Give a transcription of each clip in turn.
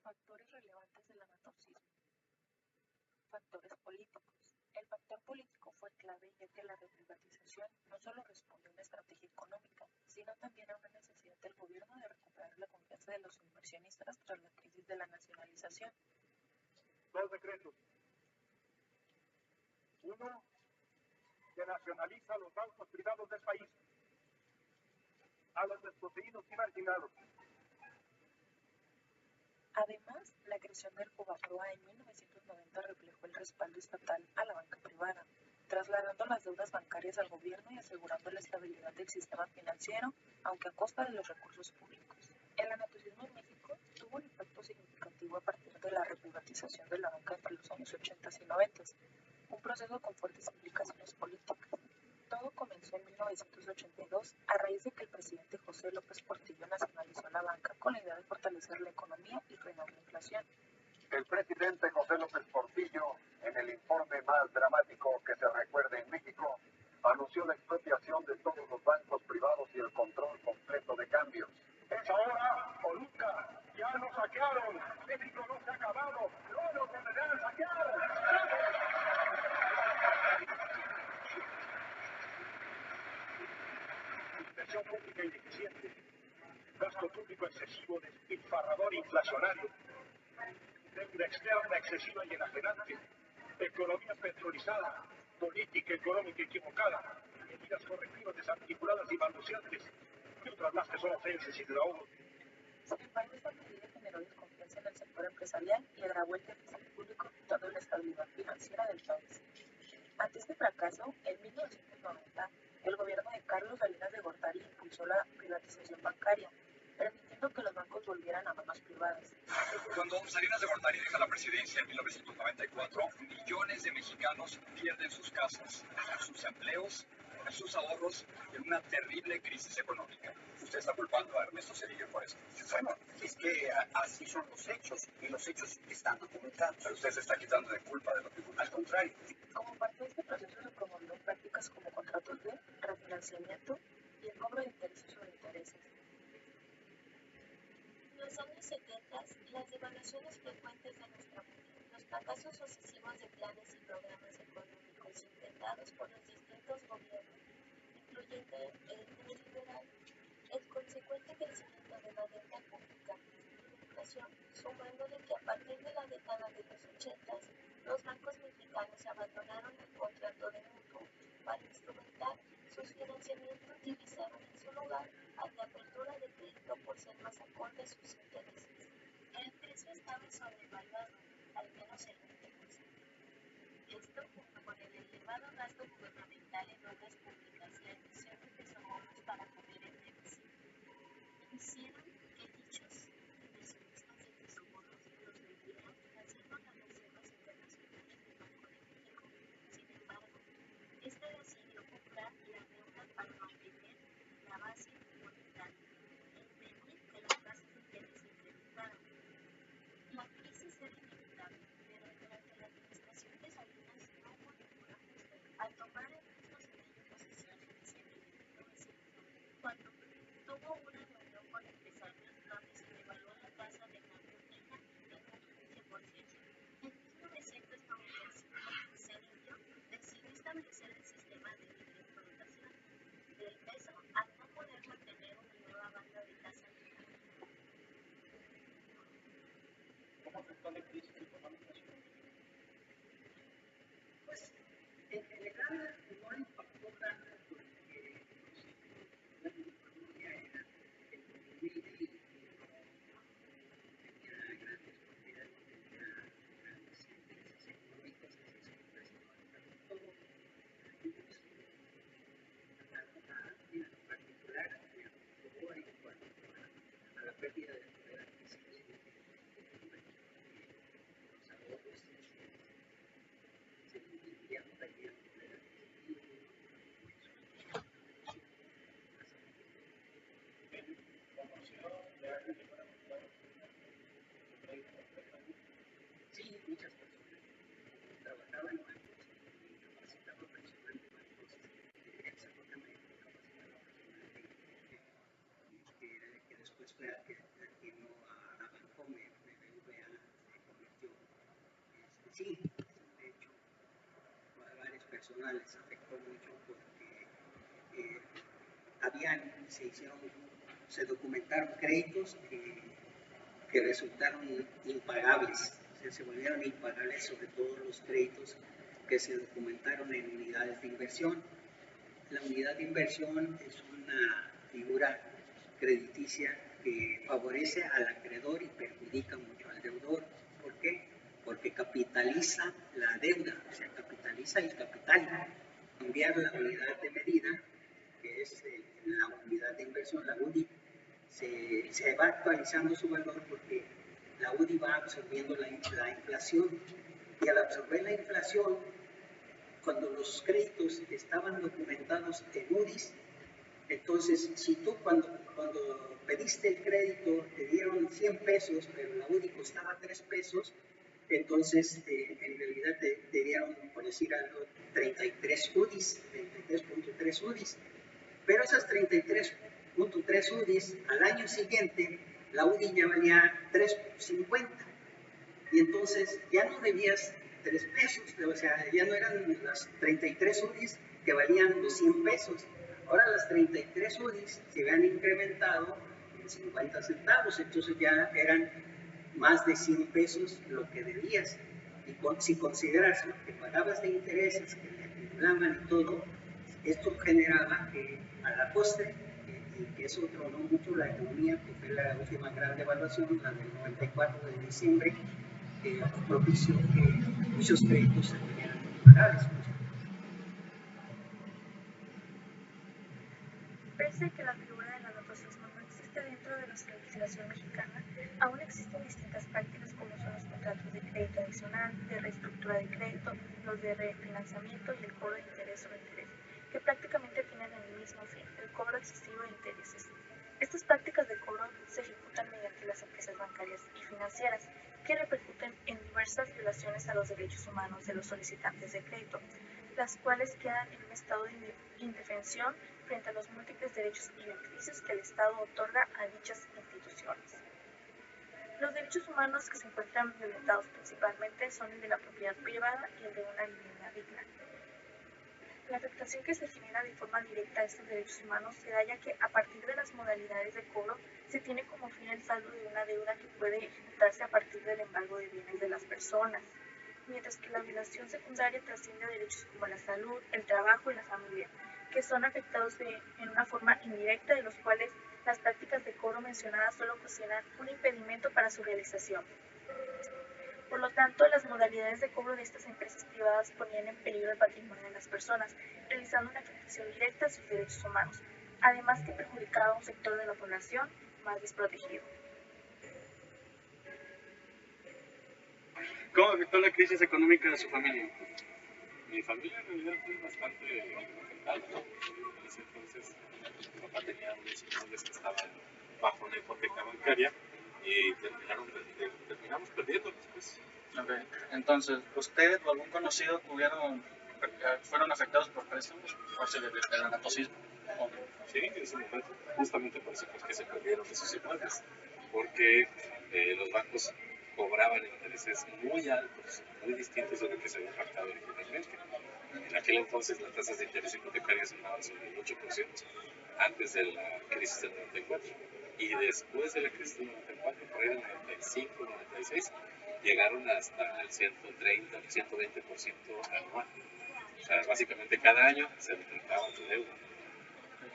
Factores relevantes del anatocismo. Factores políticos. El factor político fue clave ya que la reprivatización no solo responde a una estrategia económica, sino también a una necesidad del gobierno de recuperar la confianza de los inversionistas tras la crisis de la nacionalización. Dos decretos. Uno, que nacionaliza los bancos privados del país, a los desposeídos y marginados. Además, la creación del FOBAPROA en 1990 reflejó el respaldo estatal a la banca privada, trasladando las deudas bancarias al gobierno y asegurando la estabilidad del sistema financiero, aunque a costa de los recursos públicos. El anatocismo en México tuvo un impacto significativo a partir de la reprivatización de la banca entre los años 80 y 90, un proceso con fuertes implicaciones políticas. Todo comenzó en 1982 a raíz de que el presidente José López Portillo nacionalizó la banca con la idea de fortalecer la economía y frenar la inflación. El presidente José López Portillo, en el informe más dramático que se recuerde en México, anunció la expropiación de todos los bancos privados y el control completo de cambios. Es ahora o nunca. Ya nos saquearon. México no se ha acabado. No nos volverán a saquear. Inversión pública ineficiente. Gasto público excesivo, despilfarrador inflacionario. Deuda externa excesiva y enajenante. Economía petrolizada. Política económica equivocada. Medidas correctivas desarticuladas y balbuceantes. Y otras más que son ofensas y desahogos. Sin embargo, esta medida generó desconfianza en el sector empresarial y agravó el déficit público, quitando la estabilidad financiera del país. Ante este fracaso, en 1990, el gobierno de Carlos Salinas de Gortari impulsó la privatización bancaria, permitiendo que los bancos volvieran a manos privadas. Cuando Salinas de Gortari deja la presidencia en 1994, millones de mexicanos pierden sus casas, sus empleos, sus ahorros en una terrible crisis económica. Usted está culpando a Ernesto Zedillo por esto. Bueno, es que así son los hechos, y los hechos están documentados. Pero usted se está quitando de culpa de lo que ocurrió. Al contrario. Como parte de este proceso se promovieron prácticas como contratos de refinanciamiento y el cobro de intereses sobre intereses. En los años 70, las devaluaciones frecuentes de nuestra moneda, los fracasos sucesivos de planes y programas económicos intentados por los distintos gobiernos, incluyendo el neoliberal, el consecuente crecimiento de la deuda pública y la inflación, sumándole que a partir de la década de los 80, los bancos mexicanos abandonaron el contrato de mutuo para instrumentar sus financiamientos, utilizaron en su lugar al de apertura de crédito por ser más acorde a sus intereses. El precio estaba sobrevaluado, al menos el 20%. Esto, junto con el elevado gasto gubernamental en obras públicas y la emisión de tesoros para cubrir el déficit, hicieron que dichos inversionistas de tesoros los vendieran haciendo las reservas internacionales del Banco de México. Sin embargo, este decidió comprar la deuda para mantener la base monetaria e impedir que las tasas de interés se incrementaran. La crisis era inevitable, pero durante la administración de Salinas no hubo ningún ajuste. Al tomar Ernesto Zedillo posesión en diciembre de 1990, cuando tuvo una reunión con empresarios donde se devaluó la tasa de cambio fija en un 15%. En 1995, Zedillo decidió establecer el sistema de libre explotación del peso al no poder mantener una nueva banda de tasa fija. ¿Cómo afectó la crisis económica a su economía? Pues, en general, no le impactó tanto porque la economía era humilde y tenía grandes propiedades, tenía grandes intereses económicos, así es que el precio no afectó todo. En particular, me preocupó en cuanto a la pérdida del poder adquisitivo los ahorros se dividían por ahí el poder adquisitivo. Sí, muchas personas trabajaban en bancos y capacitaban personal de bancos, exactamente capacitaban personal que después fue a que no a Bancomer, BBVA, Sí, de hecho, a varias personas les afectó mucho porque se documentaron créditos que resultaron impagables, o sea, se volvieron impagables, sobre todo los créditos que se documentaron en unidades de inversión. La unidad de inversión es una figura crediticia que favorece al acreedor y perjudica mucho al deudor. ¿Por qué? Porque capitaliza la deuda, o sea, capitaliza el capital. Enviar la unidad de medida, que es la unidad de inversión, la UDI, se va actualizando su valor porque la UDI va absorbiendo la inflación. Y al absorber la inflación, cuando los créditos estaban documentados en UDIs, entonces, si tú cuando pediste el crédito te dieron 100 pesos, pero la UDI costaba 3 pesos, entonces en realidad te dieron, por decir algo, 33 UDIs, 33.3 UDIs. Pero esas 33.3 UDIs, al año siguiente, la UDI ya valía 3.50. Y entonces ya no debías 3 pesos, o sea, ya no eran las 33 UDIs que valían los 100 pesos. Ahora las 33 UDIs se habían incrementado en 50 centavos, entonces ya eran más de 100 pesos lo que debías. Y si consideras lo que pagabas de intereses, que te acumulaban y todo, esto generaba que a la postre, y que eso tronó mucho la economía, que fue la última gran devaluación, la del 94 de diciembre, propició que muchos créditos se volvieran impagables. Pese a que la figura del anotacismo no existe dentro de la legislación mexicana, aún existen distintas prácticas como son los contratos de crédito adicional, de reestructura de crédito, los de refinanciamiento y el cobro de interés sobre interés, que prácticamente tienen el mismo fin, el cobro excesivo de intereses. Estas prácticas de cobro se ejecutan mediante las empresas bancarias y financieras, que repercuten en diversas violaciones a los derechos humanos de los solicitantes de crédito, las cuales quedan en un estado de indefensión frente a los múltiples derechos y beneficios que el Estado otorga a dichas instituciones. Los derechos humanos que se encuentran violentados principalmente son el de la propiedad privada y el de una vivienda digna. La afectación que se genera de forma directa a estos derechos humanos se da ya que a partir de las modalidades de cobro se tiene como fin el saldo de una deuda que puede ejecutarse a partir del embargo de bienes de las personas, mientras que la violación secundaria trasciende a derechos como la salud, el trabajo y la familia, que son afectados en una forma indirecta, de los cuales las prácticas de cobro mencionadas solo ocasionan un impedimento para su realización. Por lo tanto, las modalidades de cobro de estas empresas privadas ponían en peligro el patrimonio de las personas, realizando una afectación directa a sus derechos humanos, además que perjudicaba a un sector de la población más desprotegido. ¿Cómo afectó la crisis económica a su familia? Mi familia en realidad fue bastante afectada, ¿no? En ese entonces mi papá tenía unos inmuebles que estaban bajo una hipoteca bancaria y terminamos perdiéndolos, pues. Ok, entonces, ¿usted o algún conocido fueron afectados por préstamos por el anatocismo? Sí, en ese momento, justamente por eso pues, que se perdieron esos inmuebles, porque los bancos cobraban intereses muy altos, muy distintos de lo que se había pactado originalmente. En aquel entonces las tasas de interés hipotecarias andaban sobre el 8%, antes de la crisis del 94. Y después de la crisis del 94, por ahí del 95, 96, llegaron hasta el 130, 120% anual. O sea, básicamente cada año se duplicaba tu deuda.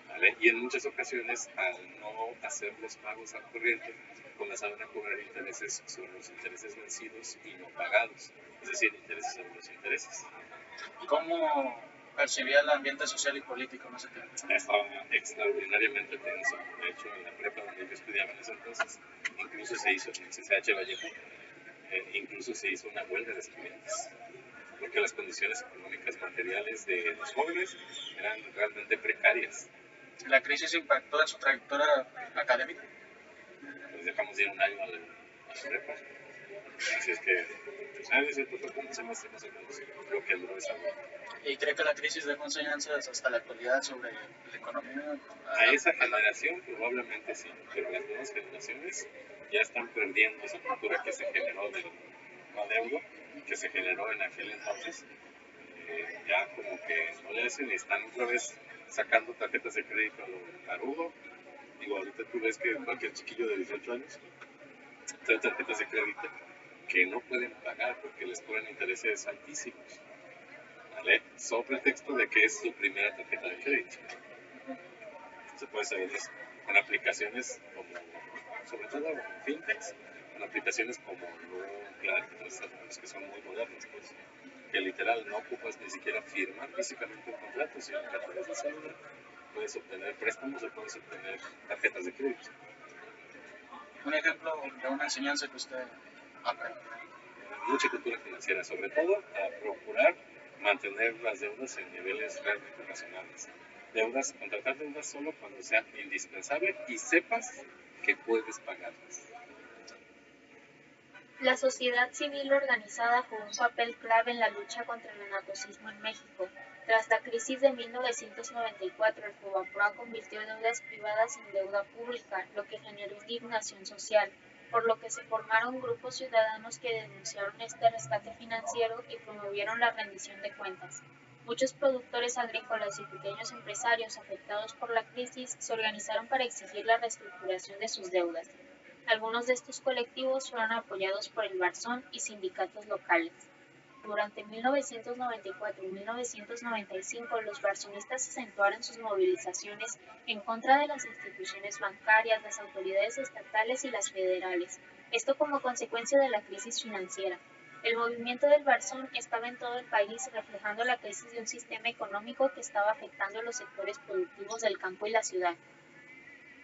¿Vale? Y en muchas ocasiones, al no hacerles pagos al corriente, comenzaban a cobrar intereses sobre los intereses vencidos y no pagados, es decir, intereses sobre los intereses. ¿Cómo percibía el ambiente social y político en ese tiempo? Estaba extraordinariamente tenso. De hecho, en la prepa donde yo estudiaba en ese entonces, incluso se hizo en el CCH Vallejo, incluso se hizo una huelga de estudiantes, porque las condiciones económicas materiales de los jóvenes eran realmente precarias. ¿La crisis impactó en su trayectoria académica? Pues dejamos de ir un año a la prepa, así es que ese fue como un semestre más o menos lo que duró esa huelga. ¿Y cree que la crisis dejó enseñanzas hasta la actualidad sobre la economía? A esa generación probablemente sí, pero las nuevas generaciones ya están perdiendo esa cultura que se generó del adeudo que se generó en aquel entonces, ya como que no le hacen y están otra vez sacando tarjetas de crédito a lo tarugo. Digo, ahorita tú ves que cualquier chiquillo de 18 años trae tarjetas de crédito que no pueden pagar porque les cobran intereses altísimos, ¿vale? Sobre pretexto de que es su primera tarjeta de crédito. Se puede saber eso con aplicaciones como, sobre todo en fintechs, con aplicaciones como Claro, que son muy modernas, pues, que literal no ocupas ni siquiera firmar físicamente un contrato, sino que a través de celular puedes obtener préstamos o puedes obtener tarjetas de crédito. Un ejemplo de una enseñanza que usted aprende. Mucha cultura financiera, sobre todo a procurar mantener las deudas en niveles realmente razonables. Contratar deudas solo cuando sea indispensable y sepas que puedes pagarlas. La sociedad civil organizada jugó un papel clave en la lucha contra el anatocismo en México. Tras la crisis de 1994, el Fobaproa convirtió deudas privadas en deuda pública, lo que generó indignación social, por lo que se formaron grupos ciudadanos que denunciaron este rescate financiero y promovieron la rendición de cuentas. Muchos productores agrícolas y pequeños empresarios afectados por la crisis se organizaron para exigir la reestructuración de sus deudas. Algunos de estos colectivos fueron apoyados por el Barzón y sindicatos locales. Durante 1994 y 1995, los barzonistas acentuaron sus movilizaciones en contra de las instituciones bancarias, las autoridades estatales y las federales, esto como consecuencia de la crisis financiera. El movimiento del Barzón estaba en todo el país, reflejando la crisis de un sistema económico que estaba afectando los sectores productivos del campo y la ciudad.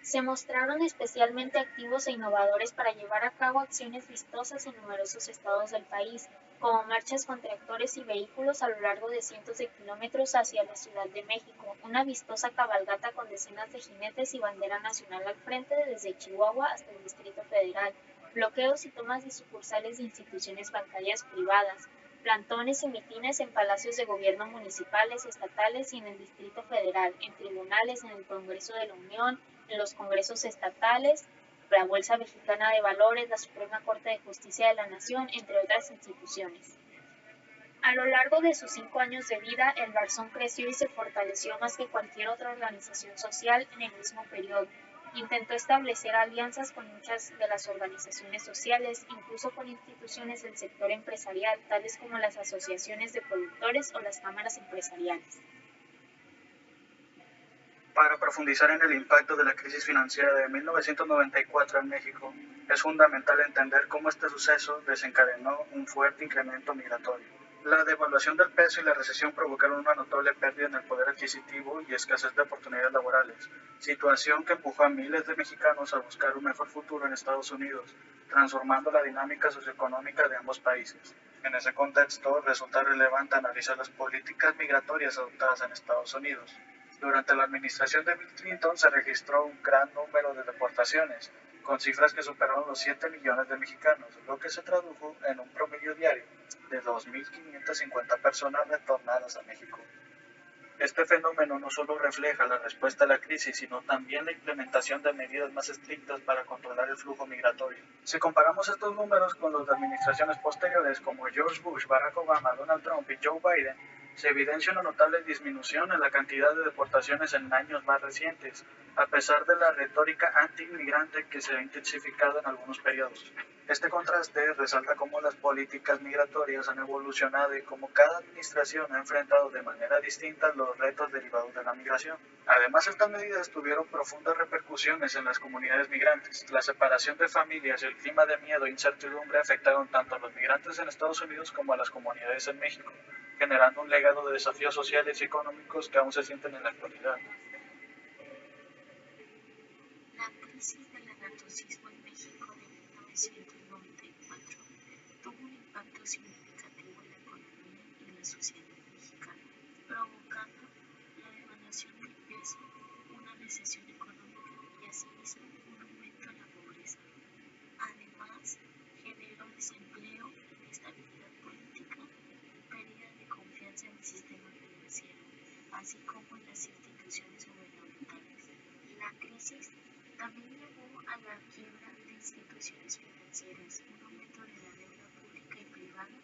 Se mostraron especialmente activos e innovadores para llevar a cabo acciones vistosas en numerosos estados del país, como marchas con tractores y vehículos a lo largo de cientos de kilómetros hacia la Ciudad de México, una vistosa cabalgata con decenas de jinetes y bandera nacional al frente desde Chihuahua hasta el Distrito Federal, bloqueos y tomas de sucursales de instituciones bancarias privadas, plantones y mitines en palacios de gobierno municipales, estatales y en el Distrito Federal, en tribunales, en el Congreso de la Unión, en los congresos estatales, la Bolsa Mexicana de Valores, la Suprema Corte de Justicia de la Nación, entre otras instituciones. A lo largo de sus 5 años de vida, el Barzón creció y se fortaleció más que cualquier otra organización social en el mismo periodo. Intentó establecer alianzas con muchas de las organizaciones sociales, incluso con instituciones del sector empresarial, tales como las asociaciones de productores o las cámaras empresariales. Para profundizar en el impacto de la crisis financiera de 1994 en México, es fundamental entender cómo este suceso desencadenó un fuerte incremento migratorio. La devaluación del peso y la recesión provocaron una notable pérdida en el poder adquisitivo y escasez de oportunidades laborales, situación que empujó a miles de mexicanos a buscar un mejor futuro en Estados Unidos, transformando la dinámica socioeconómica de ambos países. En ese contexto, resulta relevante analizar las políticas migratorias adoptadas en Estados Unidos. Durante la administración de Bill Clinton se registró un gran número de deportaciones, con cifras que superaron los 7 millones de mexicanos, lo que se tradujo en un promedio diario de 2.550 personas retornadas a México. Este fenómeno no solo refleja la respuesta a la crisis, sino también la implementación de medidas más estrictas para controlar el flujo migratorio. Si comparamos estos números con los de administraciones posteriores como George Bush, Barack Obama, Donald Trump y Joe Biden, se evidencia una notable disminución en la cantidad de deportaciones en años más recientes, a pesar de la retórica anti-inmigrante que se ha intensificado en algunos periodos. Este contraste resalta cómo las políticas migratorias han evolucionado y cómo cada administración ha enfrentado de manera distinta los retos derivados de la migración. Además, estas medidas tuvieron profundas repercusiones en las comunidades migrantes. La separación de familias y el clima de miedo e incertidumbre afectaron tanto a los migrantes en Estados Unidos como a las comunidades en México, generando un legado de desafíos sociales y económicos que aún se sienten en la actualidad. La crisis del anatocismo en México de 1994 tuvo un impacto significativo en la economía y en la sociedad mexicana, provocando la devaluación del peso, una recesión económica y asimismo un aumento en la pobreza. Además, generó desempleo, inestabilidad política y pérdida de confianza en el sistema financiero, así como en las instituciones gubernamentales. La crisis también llevó a la quiebra de instituciones financieras, un aumento de la deuda pública y privada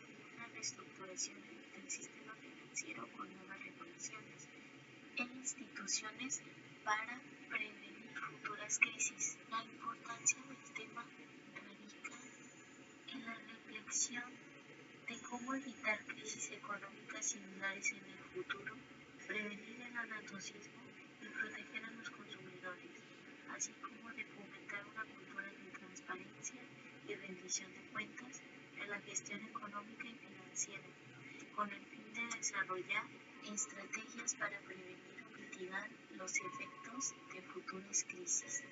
y reestructuración del sistema financiero con nuevas regulaciones e instituciones para prevenir futuras crisis. La importancia del tema radica en la reflexión de cómo evitar crisis económicas similares en el futuro, prevenir el anatocismo y proteger a los consumidores, así como de fomentar una cultura de transparencia y rendición de cuentas en la gestión económica y financiera, con el fin de desarrollar estrategias para prevenir o mitigar los efectos de futuras crisis.